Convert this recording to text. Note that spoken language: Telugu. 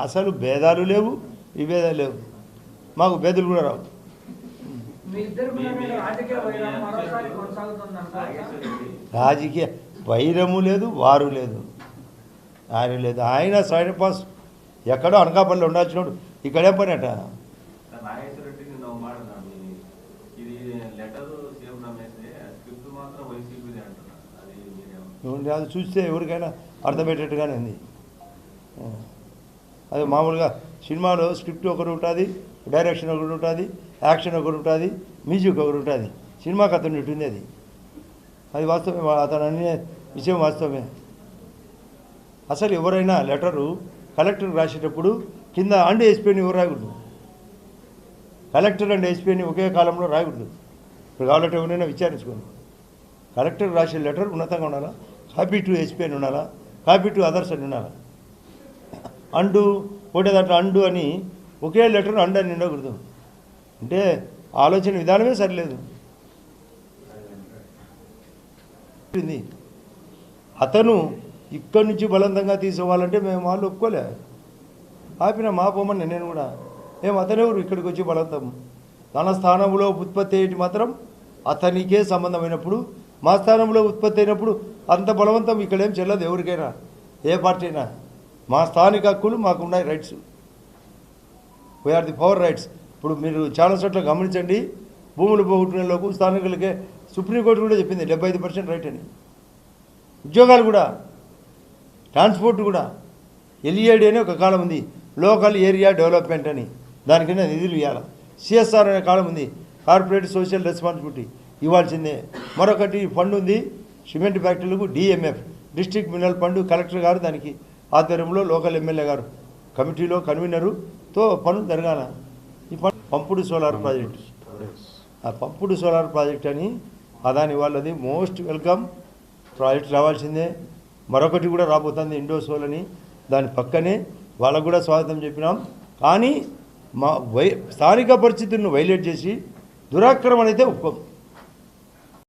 అసలు భేదాలు లేవు, విభేదాలు లేవు, మాకు భేదాలు కూడా రావు. రాజకీయ వైరము లేదు, వారు లేదు, ఆయన లేదు. ఆయన సైడ్ పాస్ ఎక్కడో అనకాపల్లిలో ఉండాల్సినప్పుడు ఇక్కడే పని అట. అది చూస్తే ఎవరికైనా అర్థమయ్యేటట్టుగానే ఉంది. అది మామూలుగా సినిమాలో స్క్రిప్ట్ ఒకటి ఉంటుంది, డైరెక్షన్ ఒకటి ఉంటుంది, యాక్షన్ ఒకటి ఉంటుంది, మ్యూజిక్ ఒకటి ఉంటుంది. సినిమా కథ ఉంటుంది. అది వాస్తవమే, అతను అనే విషయం వాస్తవమే. అసలు ఎవరైనా లెటరు కలెక్టర్కి రాసేటప్పుడు కింద అండ్ ఎస్పీని ఎవరు రాయకూడదు. కలెక్టర్ అండ్ ఎస్పీని ఒకే కాలంలో రాయకూడదు. ఇప్పుడు కావాలంటే ఎవరైనా విచారించుకోండి. కలెక్టర్ రాసే లెటర్ ఉన్నతంగా ఉండాలా, కాపీ టు ఎస్పీ అని ఉండాలా, కాపీ టు అదర్స్ అని ఉండాలా. అండు ఒకటే దాంట్లో అండు అని ఒకే లెటర్ అండు అని ఉండకూడదు. అంటే ఆలోచన విధానమే సరిలేదు. అతను ఇక్కడి నుంచి బలవంతంగా తీసుకోవాలంటే మేము వాళ్ళు ఒప్పుకోలే, ఆపిన మా పోమని నేను కూడా. అతనెవరు ఇక్కడికి వచ్చి బలవంతం? తన స్థానంలో ఉత్పత్తి అయ్యేటి మాత్రం అతనికే సంబంధమైనప్పుడు, మా స్థానంలో ఉత్పత్తి అయినప్పుడు అంత బలవంతం ఇక్కడేం చెల్లదు ఎవరికైనా, ఏ పార్టీ అయినా. మా స్థానిక హక్కులు మాకు ఉన్నాయి, rights. We are the power rights. ఇప్పుడు మీరు చాలా చోట్ల గమనించండి, భూములు పోగొట్టుకునేలోపు స్థానికులకే సుప్రీంకోర్టు కూడా చెప్పింది 75% రైట్ అని. ఉద్యోగాలు కూడా, ట్రాన్స్పోర్ట్ కూడా. ఎల్ఈఏడి అని ఒక కాలం ఉంది, లోకల్ ఏరియా డెవలప్మెంట్ అని, దానికైనా నిధులు ఇవ్వాలి. సిఎస్ఆర్ అనే కాలం ఉంది, కార్పొరేట్ సోషల్ రెస్పాన్సిబిలిటీ ఇవ్వాల్సిందే. మరొకటి ఫండ్ ఉంది సిమెంట్ ఫ్యాక్టరీలకు, DMF district mineral fund. Collector గారు దానికి ఆధ్వర్యంలో లోకల్ ఎమ్మెల్యే గారు కమిటీలో కన్వీనరుతో పనులు జరగాల. ఈ పంపుడు సోలార్ ప్రాజెక్ట్, ఆ పంపుడు సోలార్ ప్రాజెక్ట్ అని అదాని వాళ్ళది మోస్ట్ వెల్కమ్ ప్రాజెక్ట్ రావాల్సిందే. మరొకటి కూడా రాబోతుంది ఇండోసోల్ అని, దాని పక్కనే వాళ్ళకు కూడా స్వాగతం చెప్పినాం. కానీ మా స్థానిక పరిస్థితులను వైలేట్ చేసి దురాక్రమణ అయితే ఒప్పుకోం.